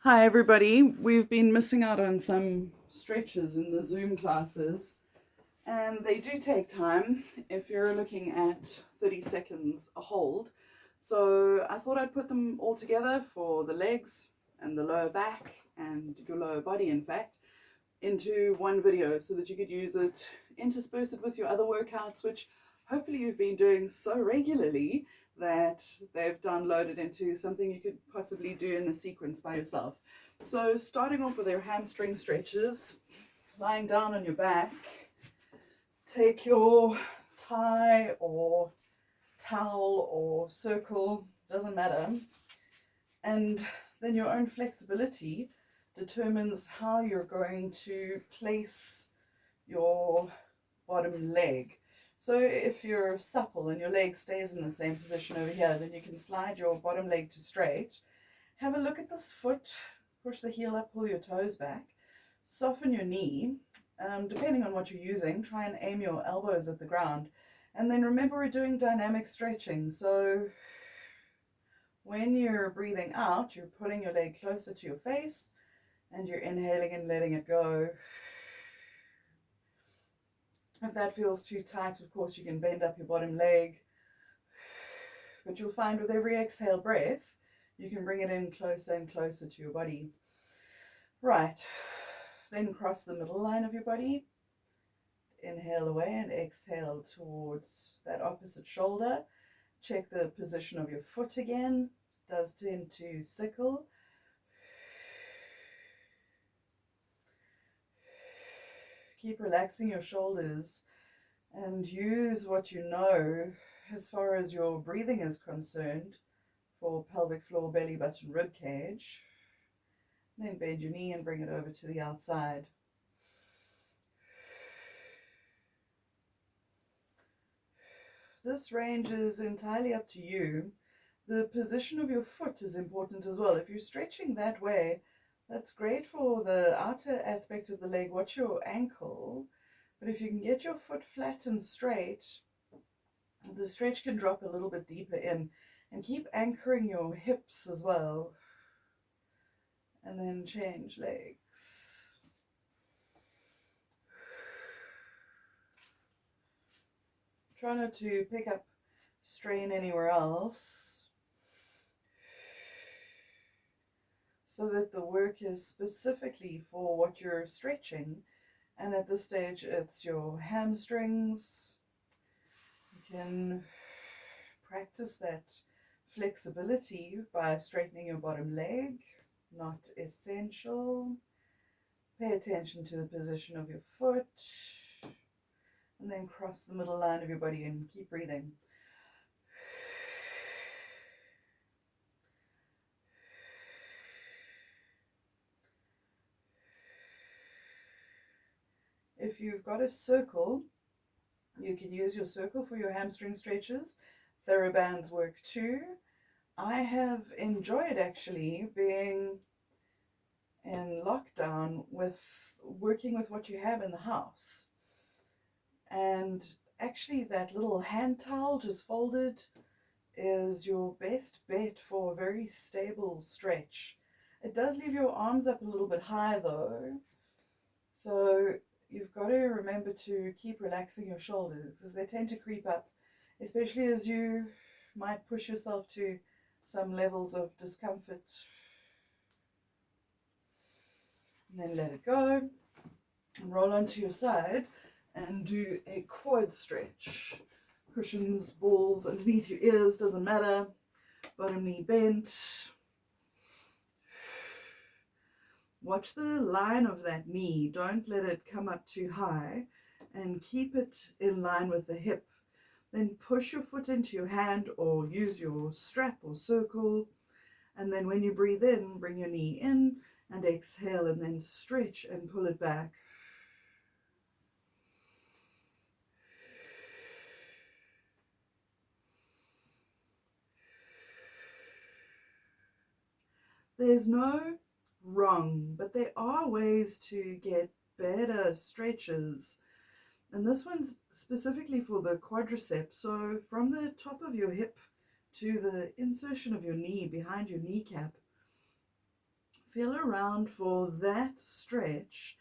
Hi everybody, we've been missing out on some stretches in the Zoom classes and they do take time if you're looking at 30 seconds a hold. So I thought I'd put them all together for the legs and the lower back and your lower body in fact into one video so that you could use it interspersed with your other workouts, which hopefully you've been doing so regularly that they've downloaded into something you could possibly do in a sequence by yourself. So starting off with your hamstring stretches, lying down on your back, take your tie or towel or circle, doesn't matter, and then your own flexibility determines how you're going to place your bottom leg. So if you're supple and your leg stays in the same position over here, then you can slide your bottom leg to straight. Have a look at this foot, push the heel up, pull your toes back, soften your knee. Depending on what you're using, try and aim your elbows at the ground. And then remember, we're doing dynamic stretching. So when you're breathing out, you're pulling your leg closer to your face and you're inhaling and letting it go. If that feels too tight, of course, you can bend up your bottom leg. But you'll find with every exhale breath, you can bring it in closer and closer to your body. Right, then cross the middle line of your body. Inhale away and exhale towards that opposite shoulder. Check the position of your foot again. It does tend to sickle. Keep relaxing your shoulders and use what you know as far as your breathing is concerned for pelvic floor, belly button, rib cage. Then bend your knee and bring it over to the outside. This range is entirely up to you. The position of your foot is important as well. If you're stretching that way, that's great for the outer aspect of the leg. Watch your ankle. But if you can get your foot flat and straight, the stretch can drop a little bit deeper in. And keep anchoring your hips as well. And then change legs. Try not to pick up strain anywhere else, so that the work is specifically for what you're stretching. And at this stage, it's your hamstrings. You can practice that flexibility by straightening your bottom leg, not essential. Pay attention to the position of your foot, and then cross the middle line of your body and keep breathing. If you've got a circle, you can use your circle for your hamstring stretches. TheraBands work too. I have enjoyed actually being in lockdown with working with what you have in the house. And actually that little hand towel just folded is your best bet for a very stable stretch. It does leave your arms up a little bit high though. So you've got to remember to keep relaxing your shoulders because they tend to creep up, especially as you might push yourself to some levels of discomfort. And then let it go and roll onto your side and do a quad stretch. Cushions, balls underneath your ears, doesn't matter. Bottom knee bent. Watch the line of that knee. Don't let it come up too high and keep it in line with the hip. Then push your foot into your hand or use your strap or circle. And then when you breathe in, bring your knee in and exhale and then stretch and pull it back. There's no wrong, but there are ways to get better stretches. And this one's specifically for the quadriceps. So from the top of your hip to the insertion of your knee behind your kneecap, Feel around for that stretch.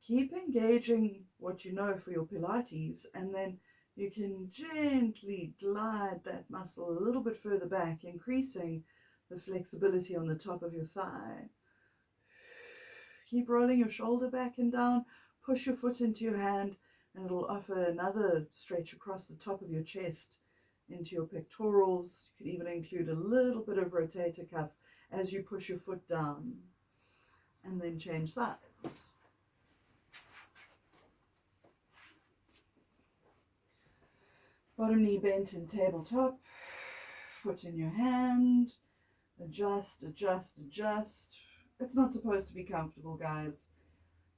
Keep engaging what you know for your Pilates, and then you can gently glide that muscle a little bit further back, increasing the flexibility on the top of your thigh. Keep rolling your shoulder back and down. Push your foot into your hand, and it'll offer another stretch across the top of your chest into your pectorals. You could even include a little bit of rotator cuff as you push your foot down. And then change sides. Bottom knee bent in tabletop, foot in your hand, adjust, adjust, adjust. It's not supposed to be comfortable, guys.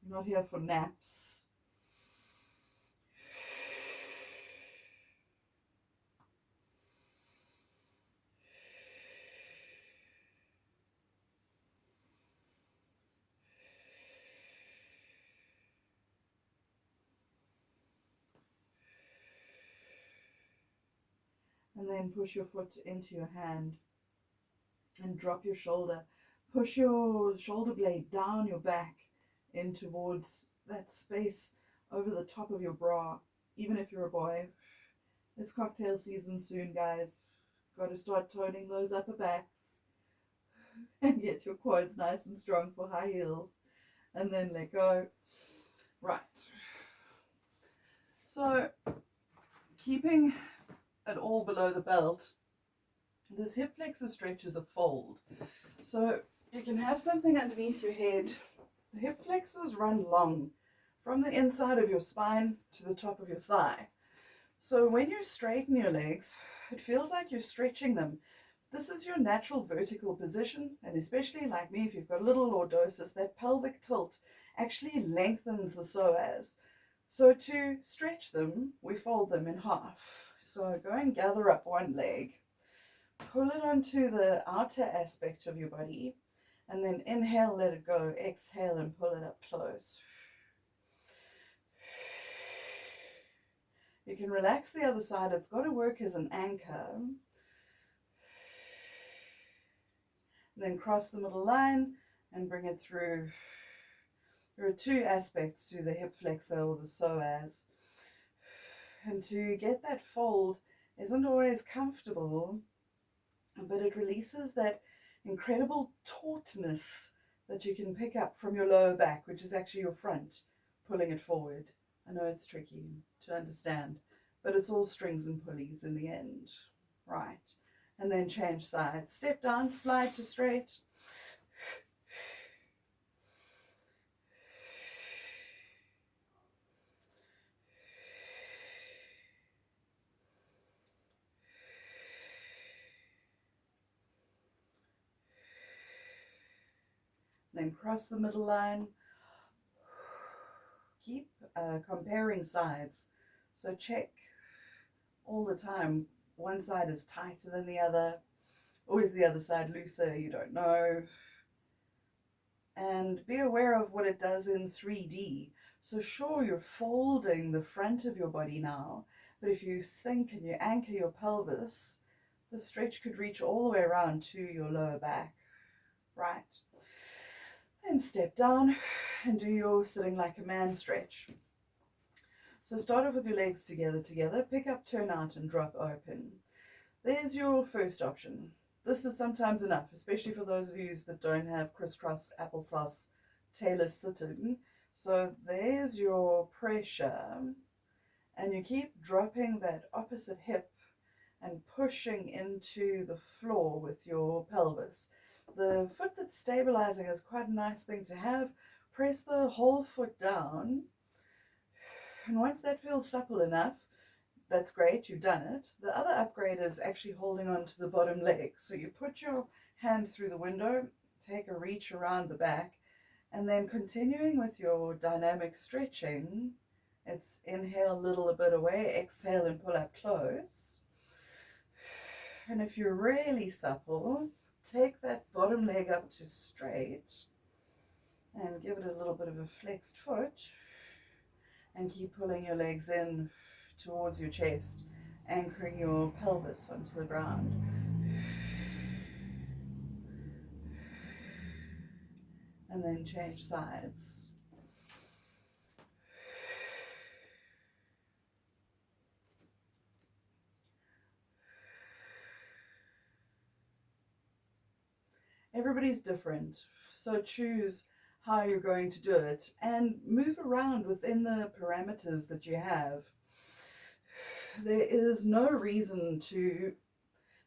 You're not here for naps. And then push your foot into your hand and drop your shoulder. Push your shoulder blade down your back in towards that space over the top of your bra, even if you're a boy. It's cocktail season soon, guys. Got to start toning those upper backs and get your quads nice and strong for high heels. And then let go. Right. So, keeping it all below the belt, this hip flexor stretch is a fold. So you can have something underneath your head. The hip flexors run long from the inside of your spine to the top of your thigh. So when you straighten your legs, it feels like you're stretching them. This is your natural vertical position, and especially like me, if you've got a little lordosis, that pelvic tilt actually lengthens the psoas. So to stretch them, we fold them in half. So go and gather up one leg, pull it onto the outer aspect of your body, and then inhale, let it go, exhale, and pull it up close. You can relax the other side. It's got to work as an anchor. Then cross the middle line and bring it through. There are two aspects to the hip flexor or the psoas. And to get that fold isn't always comfortable, but it releases that incredible tautness that you can pick up from your lower back, which is actually your front, pulling it forward. I know it's tricky to understand, but it's all strings and pulleys in the end. Right. And then change sides. Step down, slide to straight. Then cross the middle line. Keep comparing sides. So check all the time. One side is tighter than the other. Or is the other side looser? You don't know. And be aware of what it does in 3D. So sure, you're folding the front of your body now, but if you sink and you anchor your pelvis, the stretch could reach all the way around to your lower back. Right. Then step down and do your sitting like a man stretch. So start off with your legs together, pick up, turn out, and drop open. There's your first option. This is sometimes enough, especially for those of you that don't have crisscross applesauce tailor sitting. So there's your pressure, and you keep dropping that opposite hip and pushing into the floor with your pelvis. The foot that's stabilizing is quite a nice thing to have. Press the whole foot down, and once that feels supple enough, that's great, you've done it. The other upgrade is actually holding on to the bottom leg. So you put your hand through the window, take a reach around the back, and then continuing with your dynamic stretching, it's inhale a little bit away, exhale and pull up close. And if you're really supple, take that bottom leg up to straight and give it a little bit of a flexed foot, and keep pulling your legs in towards your chest, anchoring your pelvis onto the ground. and then change sides. Everybody's different, so choose how you're going to do it and move around within the parameters that you have. There is no reason to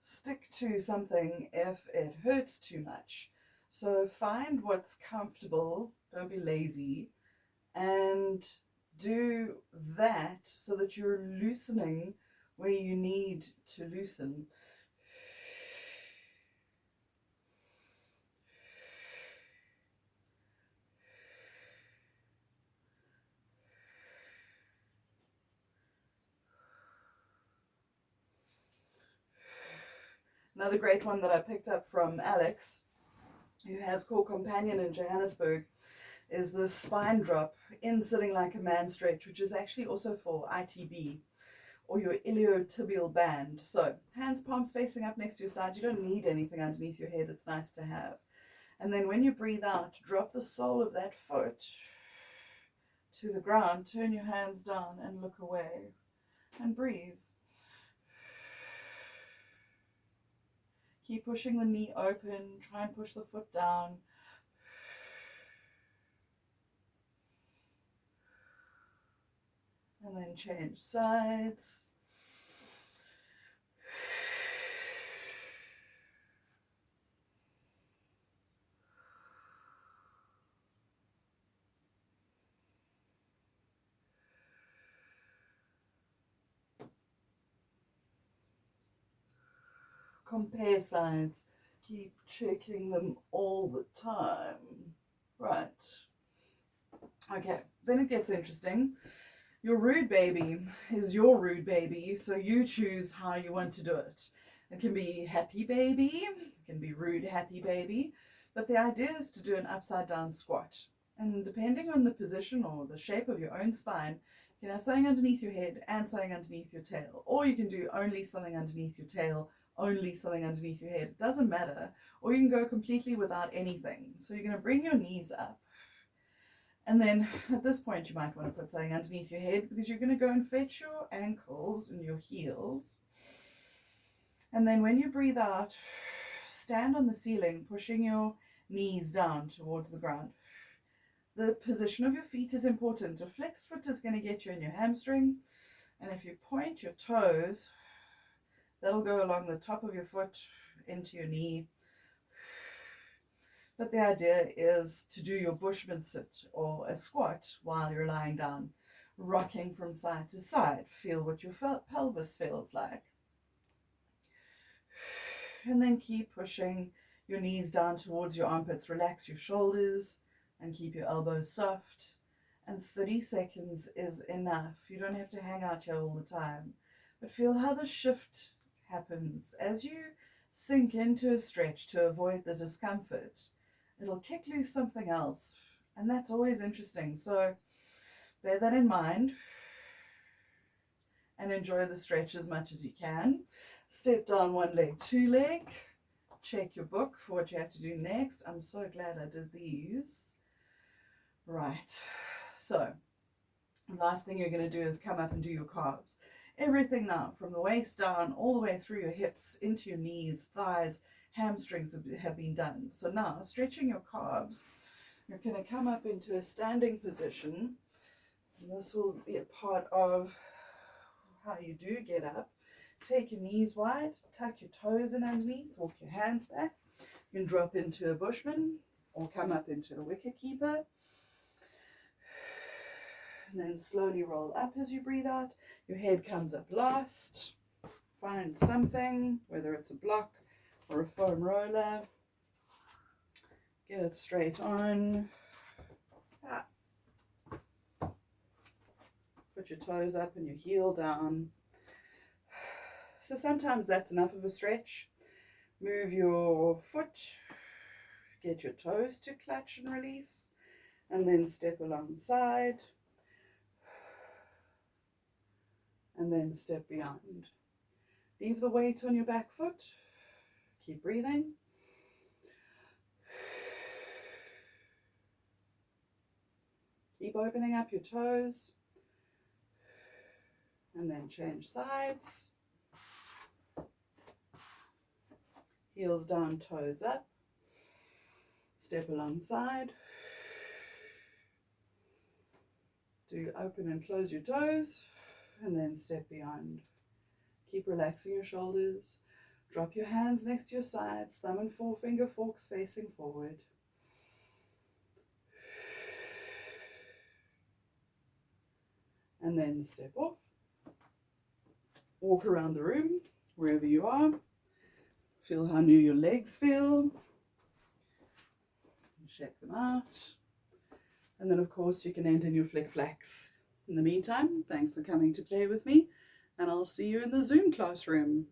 stick to something if it hurts too much. So find what's comfortable, don't be lazy, and do that so that you're loosening where you need to loosen. Another great one that I picked up from Alex, who has Core Companion in Johannesburg, is the spine drop in Sitting Like a Man stretch, which is actually also for ITB or your iliotibial band. So hands, palms facing up next to your side. You don't need anything underneath your head. It's nice to have. And then when you breathe out, drop the sole of that foot to the ground. Turn your hands down and look away and breathe. Keep pushing the knee open. Try and push the foot down. And then change sides. Compare sides. Keep checking them all the time. Right. Okay, then it gets interesting. Your rude baby is your rude baby, so you choose how you want to do it. It can be happy baby, it can be rude happy baby, but the idea is to do an upside down squat. And depending on the position or the shape of your own spine, you can have something underneath your head and something underneath your tail. Or you can do only something underneath your tail, only something underneath your head. It doesn't matter. Or you can go completely without anything. So you're going to bring your knees up. And then at this point, you might want to put something underneath your head because you're going to go and fetch your ankles and your heels. And then when you breathe out, stand on the ceiling, pushing your knees down towards the ground. The position of your feet is important. A flexed foot is going to get you in your hamstring. And if you point your toes, that'll go along the top of your foot into your knee. But the idea is to do your Bushman sit or a squat while you're lying down, rocking from side to side. Feel what your pelvis feels like. And then keep pushing your knees down towards your armpits. Relax your shoulders and keep your elbows soft. And 30 seconds is enough. You don't have to hang out here all the time. But feel how the shift happens as you sink into a stretch to avoid the discomfort. It'll kick loose something else, and that's always interesting. So bear that in mind and enjoy the stretch as much as you can. Step down one leg, two leg. Check your book for what you have to do next. I'm so glad I did these. Right, so the last thing you're going to do is come up and do your calves. Everything now, from the waist down all the way through your hips, into your knees, thighs, hamstrings have been done. So now, stretching your calves, you're going to come up into a standing position. And this will be a part of how you do get up. Take your knees wide, tuck your toes in underneath, walk your hands back. You can drop into a Bushman or come up into a wicket keeper. And then slowly roll up as you breathe out. Your head comes up last. Find something, whether it's a block or a foam roller. Get it straight on. Put your toes up and your heel down. So sometimes that's enough of a stretch. Move your foot. Get your toes to clutch and release. And then step alongside. And then step beyond. Leave the weight on your back foot. Keep breathing. Keep opening up your toes. And then change sides. Heels down, toes up. Step alongside. Do open and close your toes. And then step beyond. Keep relaxing your shoulders. Drop your hands next to your sides. Thumb and forefinger forks facing forward. And then step off. Walk around the room, wherever you are. Feel how new your legs feel. Check them out. And then, of course, you can end in your flick flax. In the meantime, thanks for coming to play with me, and I'll see you in the Zoom classroom.